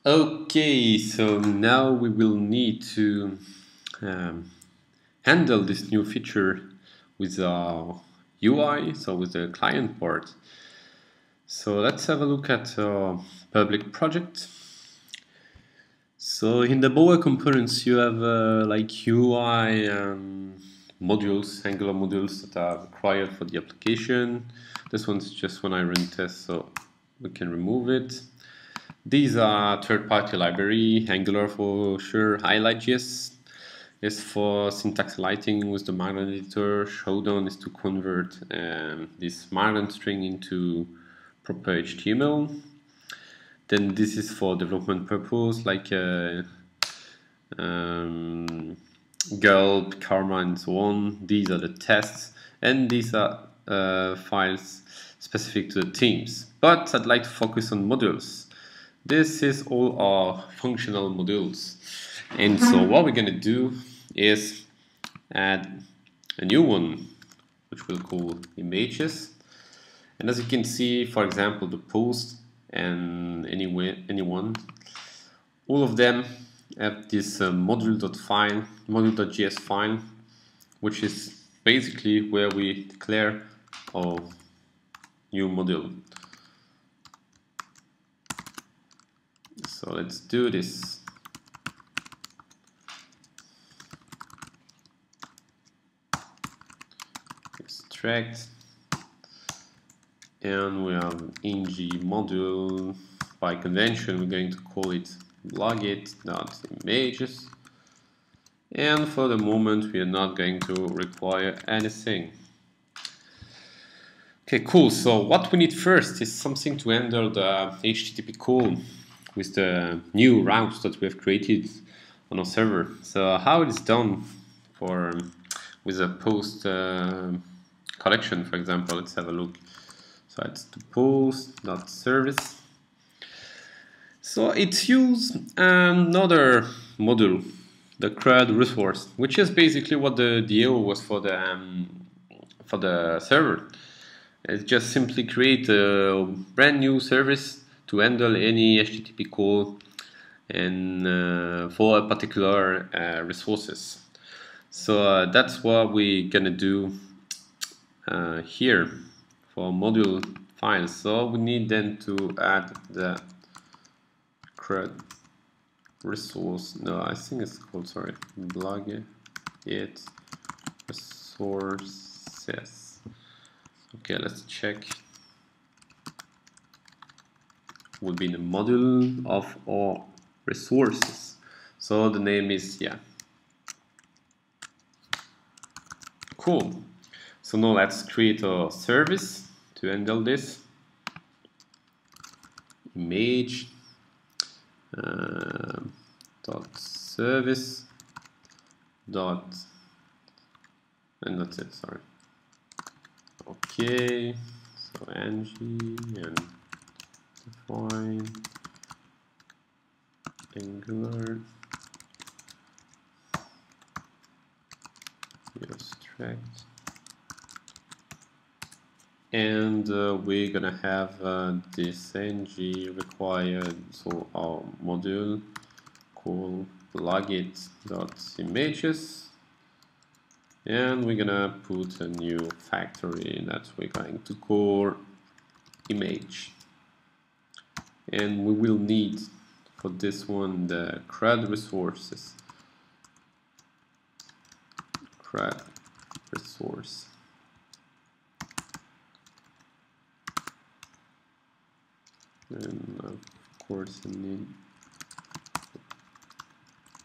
Okay, so now we will need to um, handle this new feature with our UI, so with the client part. So let's have a look at public project. So in the Boa components, you have like UI modules, Angular modules that are required for the application. This one's just when I run test, so we can remove it. These are third-party library, Angular for sure, Highlight.js is for syntax lighting with the Markdown editor, Showdown is to convert this Markdown string into proper HTML. Then this is for development purpose, like Gulp, Karma, and so on. These are the tests, and these are files specific to the teams. But I'd like to focus on modules. This is all our functional modules. And so what we're going to do is add a new one, which we'll call images. And as you can see, for example, the post and anyone, all of them have this module.js file, which is basically where we declare our new module. So let's do this. Extract, and we have an ng module. By convention, we're going to call it blog-it.images. And for the moment, we are not going to require anything. Okay, cool. So what we need first is something to handle the HTTP call with the new routes that we have created on our server. So how it is done for with a post collection, for example. Let's have a look. So it's the post.service. So it's used another module, the CRUD resource, which is basically what the DAO was for the server. It's just simply create a brand new service to handle any HTTP call and for a particular resources. So that's what we're gonna do here for module files. So we need then to add the CRUD resource. No, I think it's called, sorry, blog-it resources. Okay, let's check. Would be the module of our resources. So the name is, yeah. Cool. So now let's create a service to handle this. Image dot service dot, and that's it, sorry. Okay, so ng and define Angular abstract, and we're gonna have this ng required, so our module called blog-it.images, and we're gonna put a new factory that we're going to call image, and we will need for this one the CRUD resources. CRUD resource. And of course I need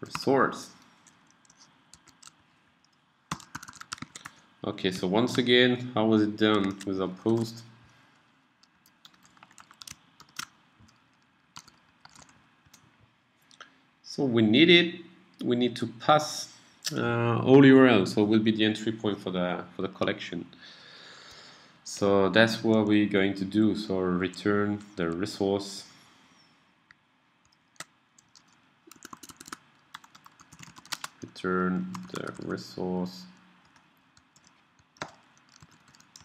resource. Okay, so once again, how was it done with our post? So we need to pass all URLs, so it will be the entry point for the collection. So that's what we're going to do. So return the resource. Return the resource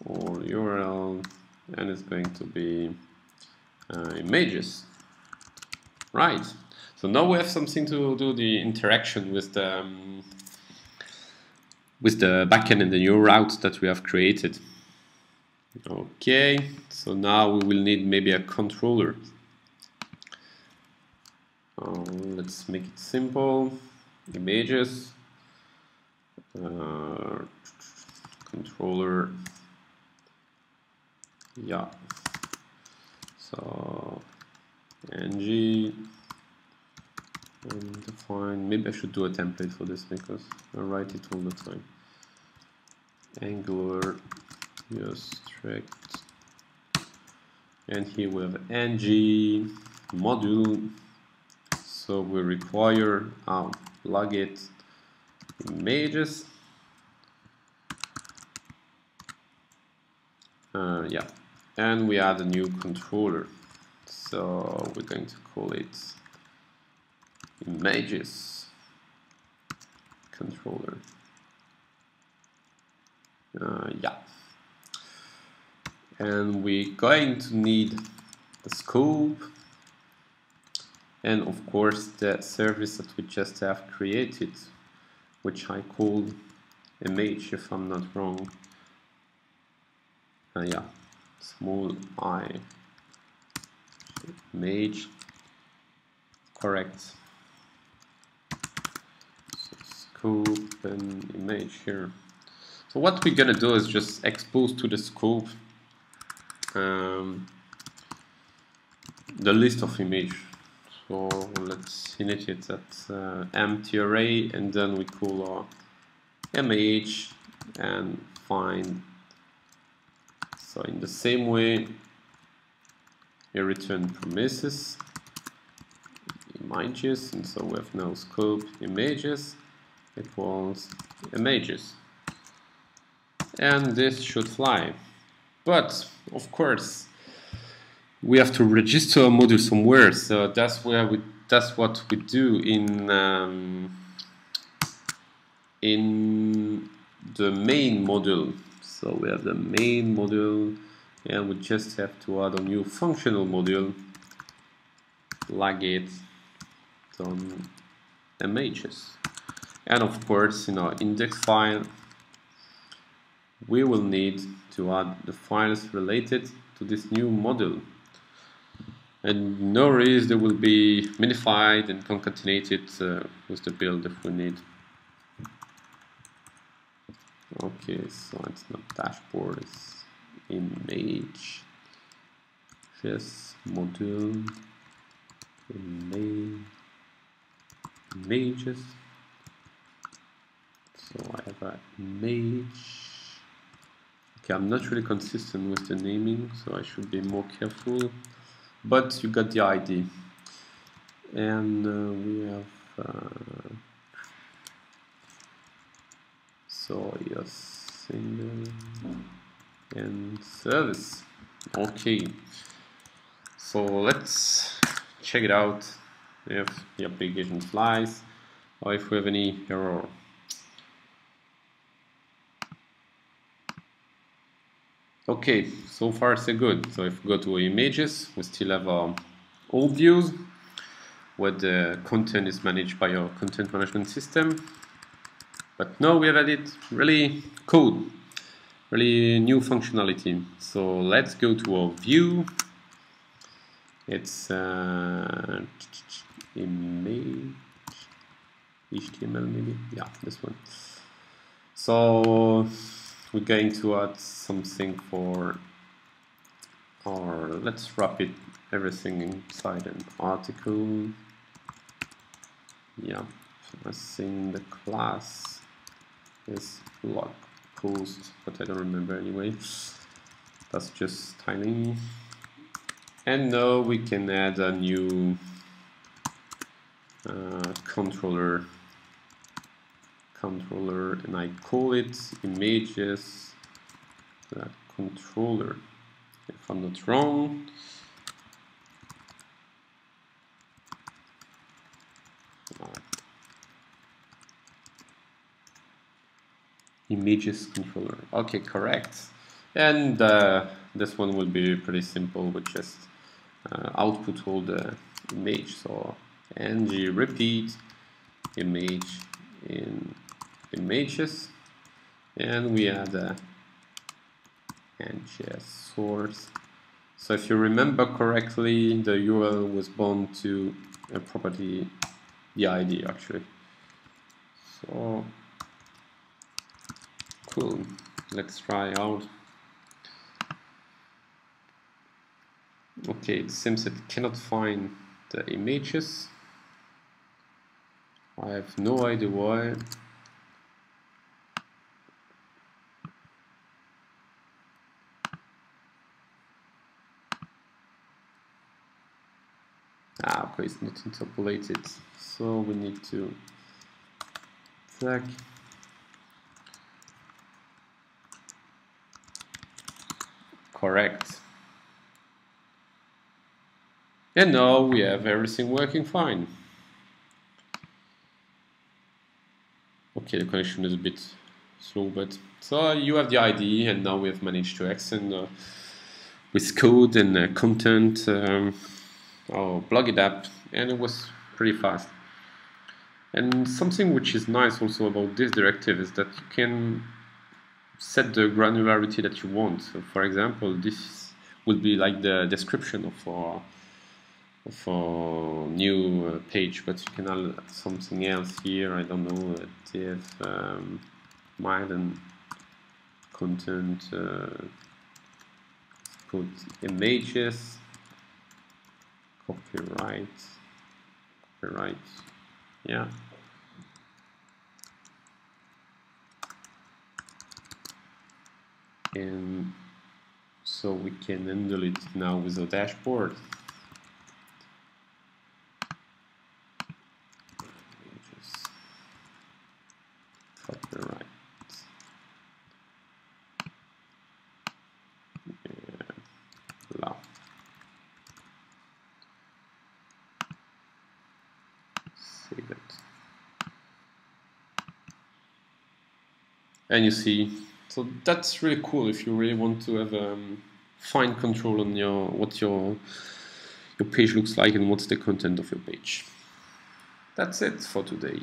or URL, and it's going to be images. Right. So now we have something to do the interaction with the backend and the new routes that we have created. Okay. So now we will need maybe a controller. Let's make it simple. Images. Controller. Yeah. So ng and define. Maybe I should do a template for this because I write it all the time. Angular strict, and here we have ng module. So we require plug it images. Yeah, and we add a new controller. So we're going to call it images controller. Yeah, and we're going to need the scope and of course the service that we just have created, which I called image if I'm not wrong. Yeah, small I image, correct. So scope and image here. So what we're gonna do is just expose to the scope the list of image. So let's init it at empty array, and then we call our image and find. So in the same way, we return promises images, and so we have now scope images equals images, and this should fly. But of course, we have to register a module somewhere. So that's what we do in the main module. So we have the main module, and we just have to add a new functional module, plug it on images. And of course, in our index file, we will need to add the files related to this new module. And no worries, they will be minified and concatenated with the build if we need. Okay, so it's not dashboard, it's image, just module, images. So I have an image. Okay, I'm not really consistent with the naming, so I should be more careful. But you got the idea. And we have so yes, single and service. Okay, so let's check it out if the application flies or if we have any error. Okay, so far so good. So if we go to images, we still have old views where the content is managed by our content management system. But now we have added really cool, really new functionality. So let's go to our view. It's image HTML maybe, yeah, this one. So we're going to add something for our, let's wrap it everything inside an article. Yeah, so I think the class is blog post, but I don't remember anyway. That's just tiny. And now we can add a new controller, and I call it images controller, if I'm not wrong. Images controller. Okay, correct. And this one will be pretty simple. We just output all the image. So ng repeat image in images, and we add a ng source. So if you remember correctly, the URL was bound to a property, the ID actually. So cool. Let's try out. Okay, it seems it cannot find the images. I have no idea why. Okay, it's not interpolated. So we need to tag. Correct. And now we have everything working fine. Okay, the connection is a bit slow, but so you have the ID, and now we have managed to extend with code and content our blog-it app, and it was pretty fast. And something which is nice also about this directive is that you can set the granularity that you want. So for example, this will be like the description of our new page, but you can add something else here. I don't know, div and content, put images, copyright, yeah. And so we can handle it now with a dashboard. Copyright. Allow. Save it. And you see, so that's really cool if you really want to have fine control on what your page looks like and what's the content of your page. That's it for today.